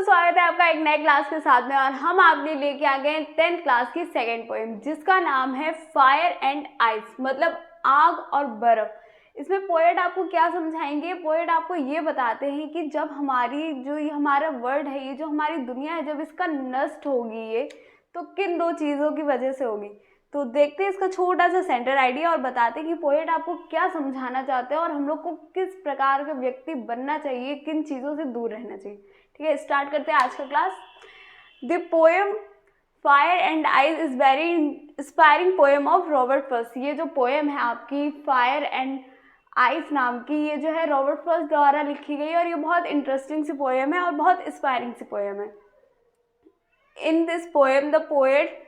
स्वागत है आपका एक नए क्लास के साथ में। और हम आपने लेके आ गए 10th क्लास की सेकेंड पोएम जिसका नाम है फायर एंड आइस, मतलब आग और बर्फ। इसमें पोएट आपको क्या समझाएंगे? पोएट आपको ये बताते हैं कि जब हमारी जो ये हमारा वर्ल्ड है, ये जो हमारी दुनिया है, जब इसका नष्ट होगी ये, तो किन दो चीज़ों की वजह से होगी। तो देखते हैं इसका छोटा सा सेंटर आइडिया और बताते हैं कि पोएट आपको क्या समझाना चाहते हैं और हम लोग को किस प्रकार का व्यक्ति बनना चाहिए, किन चीज़ों से दूर रहना चाहिए। ठीक है, स्टार्ट करते हैं आज का class. The poem fire and ice is very inspiring poem of Robert Frost. ये जो पोएम है आपकी फायर एंड आइस नाम की, ये जो है रॉबर्ट फ्रॉस्ट द्वारा लिखी गई और ये बहुत इंटरेस्टिंग सी पोएम है और बहुत इंस्पायरिंग सी पोएम है। In this poem the poet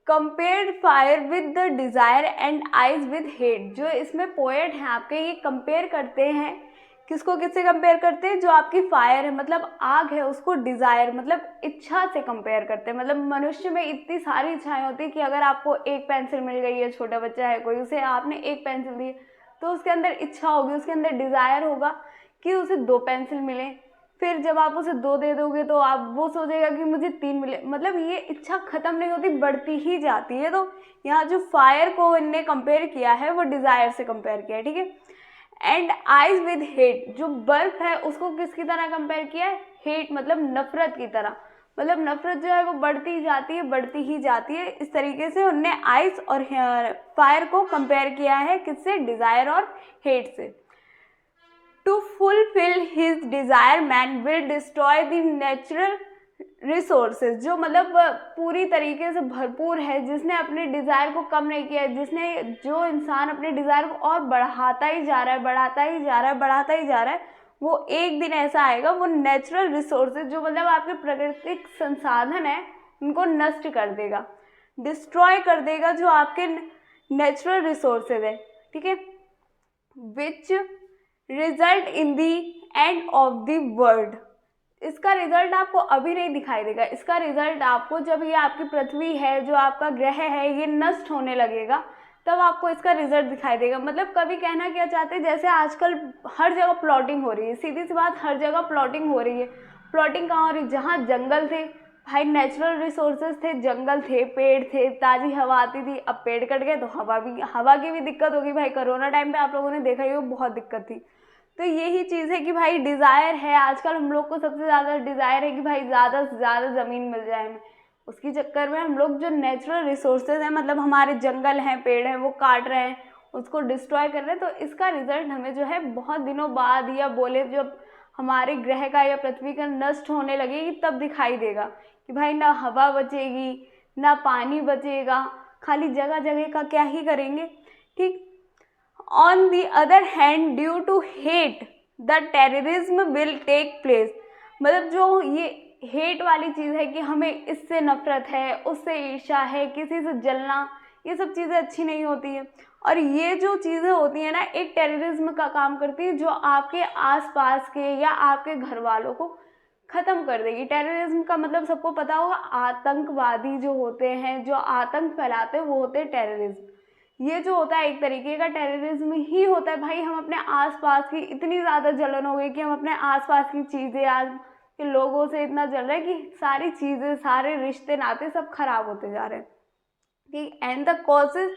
compared fire with the desire and eyes with hate. जो इसमें पोएट हैं आपके, ये कंपेयर करते हैं, किसको किससे कंपेयर करते हैं? जो आपकी फायर है मतलब आग है, उसको डिज़ायर मतलब इच्छा से कंपेयर करते हैं। मतलब मनुष्य में इतनी सारी इच्छाएं होती है कि अगर आपको एक पेंसिल मिल गई है, छोटा बच्चा है कोई, उसे आपने एक पेंसिल दी तो उसके अंदर इच्छा होगी, उसके अंदर डिज़ायर होगा कि उसे 2 पेंसिल मिले। फिर जब आप उसे 2 दे दोगे तो आप वो सोचेगा कि मुझे 3 मिले। मतलब ये इच्छा ख़त्म नहीं होती, बढ़ती ही जाती है। तो यहाँ जो फायर को इनने कंपेयर किया है वो डिज़ायर से कंपेयर किया है। ठीक है, एंड आइज विद हेट, जो बर्फ है उसको किसकी तरह कंपेयर किया है? हेट मतलब नफरत की तरह। मतलब नफरत जो है वो बढ़ती ही जाती है, बढ़ती ही जाती है। इस तरीके से उनने आइस और फायर को कंपेयर किया है, किससे? डिज़ायर और हेट से। To fulfil his desire man will destroy the natural resources. जो मतलब पूरी तरीके से भरपूर है, जिसने अपने डिज़ायर को कम नहीं किया है, जो इंसान अपने डिज़ायर को और बढ़ाता ही जा रहा है, बढ़ाता ही जा रहा है, बढ़ाता ही जा रहा है, वो एक दिन ऐसा आएगा वो नेचुरल रिसोर्सेज जो मतलब आपके प्राकृतिक संसाधन है उनको नष्ट कर देगा, डिस्ट्रॉय कर देगा जो आपके नेचुरल रिसोर्सेज है। ठीक है, which result in the end of the world. इसका रिजल्ट आपको अभी नहीं दिखाई देगा, इसका रिजल्ट आपको जब ये आपकी पृथ्वी है, जो आपका ग्रह है, ये नष्ट होने लगेगा तब आपको इसका रिजल्ट दिखाई देगा। मतलब कभी कहना क्या चाहते हैं, जैसे आजकल हर जगह प्लॉटिंग हो रही है, सीधी सी बात, हर जगह प्लॉटिंग हो रही है। प्लॉटिंग कहाँ हो रही है? जहाँ जंगल थे भाई, नेचुरल रिसोर्सेज थे, जंगल थे, पेड़ थे, ताज़ी हवा आती थी। अब पेड़ कट गए तो हवा की भी दिक्कत होगी भाई। कोरोना टाइम पे आप लोगों ने देखा ही हो, बहुत दिक्कत थी। तो यही चीज़ है कि भाई डिज़ायर है, आजकल हम लोग को सबसे ज़्यादा डिज़ायर है कि भाई ज़्यादा से ज़्यादा ज़मीन मिल जाए हमें। उसकी चक्कर में हम लोग जो नेचुरल रिसोर्सेज हैं, मतलब हमारे जंगल हैं, पेड़ हैं, वो काट रहे हैं, उसको डिस्ट्रॉय कर रहे हैं। तो इसका रिजल्ट हमें जो है बहुत दिनों बाद, या बोले जब हमारे ग्रह का या पृथ्वी का नष्ट होने लगेगी तब दिखाई देगा कि भाई ना हवा बचेगी, ना पानी बचेगा, खाली जगह जगह का क्या ही करेंगे। ठीक, On the other hand, due to hate, the terrorism will take place। मतलब जो ये हेट वाली चीज़ है कि हमें इससे नफरत है, उससे ईर्ष्या है, किसी से जलना, ये सब चीज़ें अच्छी नहीं होती है। और ये जो चीज़ें होती हैं ना, एक टेररिज्म का काम करती है जो आपके आसपास के या आपके घर वालों को ख़त्म कर देगी। टेररिज्म का मतलब सबको पता होगा, आतंकवादी जो होते हैं, जो आतंक फैलाते हैं, वो होते हैं टेररिज्म। ये जो होता है एक तरीके का टेररिज्म ही होता है भाई। हम अपने आसपास की इतनी ज़्यादा जलन हो गई कि हम अपने आसपास की चीज़ें, आज के लोगों से इतना जल रहे हैं कि सारी चीज़ें, सारे रिश्ते नाते सब खराब होते जा रहे हैं। ठीक, and the causes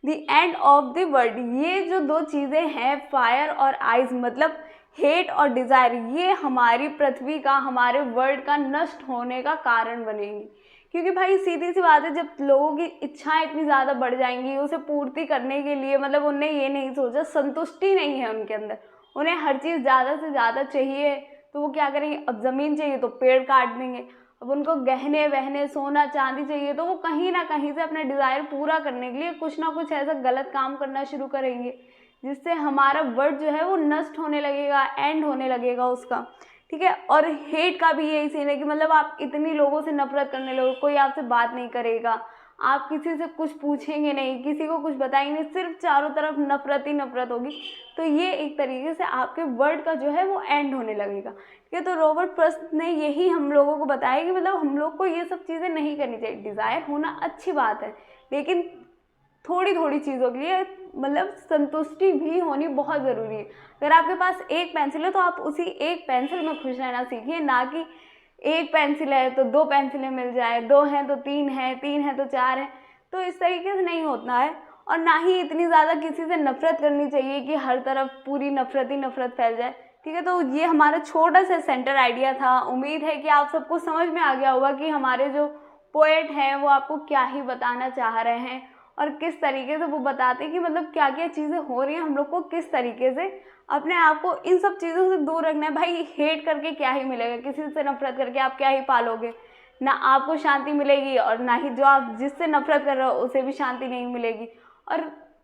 the end of the world. ये जो 2 चीज़ें हैं, फायर और आइस, मतलब हेट और डिज़ायर, ये हमारी पृथ्वी का, हमारे वर्ल्ड का नष्ट होने का कारण बनेंगी। क्योंकि भाई सीधी सी बात है, जब लोगों की इच्छाएं इतनी ज़्यादा बढ़ जाएंगी, उसे पूर्ति करने के लिए, मतलब उन्हें ये नहीं सोचा, संतुष्टि नहीं है उनके अंदर, उन्हें हर चीज़ ज़्यादा से ज़्यादा चाहिए, तो वो क्या करेंगे? अब ज़मीन चाहिए तो पेड़ काट देंगे। अब उनको गहने वहने, सोना चांदी चाहिए तो वो कहीं ना कहीं से अपना डिज़ायर पूरा करने के लिए कुछ ना कुछ ऐसा गलत काम करना शुरू करेंगे, जिससे हमारा वर्ल्ड जो है वो नष्ट होने लगेगा, एंड होने लगेगा उसका। ठीक है, और हेट का भी यही सीन है कि मतलब आप इतनी लोगों से नफरत करने लगो, कोई आपसे बात नहीं करेगा, आप किसी से कुछ पूछेंगे नहीं, किसी को कुछ बताएंगे नहीं, सिर्फ चारों तरफ नफरत ही नफरत होगी। तो ये एक तरीके से आपके वर्ल्ड का जो है वो एंड होने लगेगा। ठीक है, तो रॉबर्ट फ्रॉस्ट ने यही हम लोगों को बताया कि मतलब हम लोग को ये सब चीज़ें नहीं करनी चाहिए। डिज़ायर होना अच्छी बात है, लेकिन थोड़ी थोड़ी चीज़ों के लिए मतलब संतुष्टि भी होनी बहुत ज़रूरी है। अगर आपके पास एक पेंसिल है तो आप उसी एक पेंसिल में खुश रहना सीखिए, ना कि एक पेंसिल है तो 2 पेंसिलें मिल जाए, 2 हैं तो 3 है, 3 है तो 4 है। तो इस तरीके से नहीं होता है। और ना ही इतनी ज़्यादा किसी से नफरत करनी चाहिए कि हर तरफ पूरी नफरत ही नफरत फैल जाए। ठीक है, तो ये हमारा छोटा सा सेंटर आइडिया था। उम्मीद है कि आप सबको समझ में आ गया होगा कि हमारे जो पोएट हैं वो आपको क्या ही बताना चाह रहे हैं और किस तरीके से वो बताते हैं कि मतलब क्या क्या चीज़ें हो रही हैं, हम लोग को किस तरीके से अपने आप को इन सब चीज़ों से दूर रखना है। भाई हेट करके क्या ही मिलेगा, किसी से नफरत करके आप क्या ही पालोगे, ना आपको शांति मिलेगी और ना ही जो आप जिससे नफरत कर रहे हो उसे भी शांति नहीं मिलेगी। और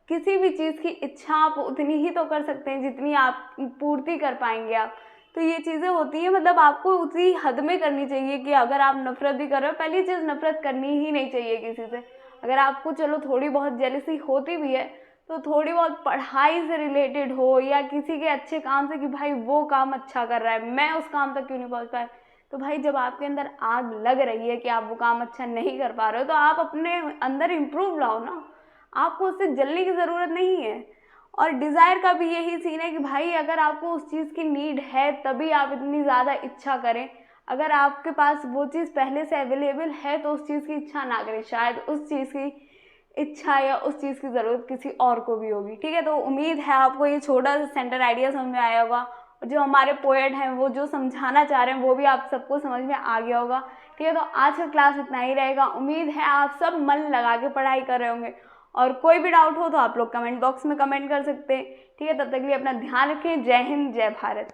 किसी भी चीज़ की इच्छा आप उतनी ही तो कर सकते हैं जितनी आप पूर्ति कर पाएंगे आप। तो ये चीज़ें होती हैं, मतलब आपको उसी हद में करनी चाहिए कि अगर आप नफरत भी कर रहे हो, पहली चीज़ नफरत करनी ही नहीं चाहिए किसी से। अगर आपको चलो थोड़ी बहुत जेलसी होती भी है तो थोड़ी बहुत पढ़ाई से रिलेटेड हो या किसी के अच्छे काम से कि भाई वो काम अच्छा कर रहा है, मैं उस काम तक क्यों नहीं पहुंच पाया। तो भाई जब आपके अंदर आग लग रही है कि आप वो काम अच्छा नहीं कर पा रहे हो तो आप अपने अंदर इम्प्रूव लाओ ना, आपको उससे जलने की ज़रूरत नहीं है। और डिज़ायर का भी यही सीन है कि भाई अगर आपको उस चीज़ की नीड है तभी आप इतनी ज़्यादा इच्छा करें। अगर आपके पास वो चीज़ पहले से अवेलेबल है तो उस चीज़ की इच्छा ना करें, शायद उस चीज़ की इच्छा या उस चीज़ की ज़रूरत किसी और को भी होगी। ठीक है, तो उम्मीद है आपको ये छोटा सा सेंटर आइडिया समझ में आया होगा और जो हमारे पोएट हैं वो जो समझाना चाह रहे हैं वो भी आप सबको समझ में आ गया होगा। ठीक है, तो आज का क्लास इतना ही रहेगा। उम्मीद है आप सब मन लगा के पढ़ाई कर रहे होंगे और कोई भी डाउट हो तो आप लोग कमेंट बॉक्स में कमेंट कर सकते हैं। ठीक है, तब तक के लिए अपना ध्यान रखें। जय हिंद, जय भारत।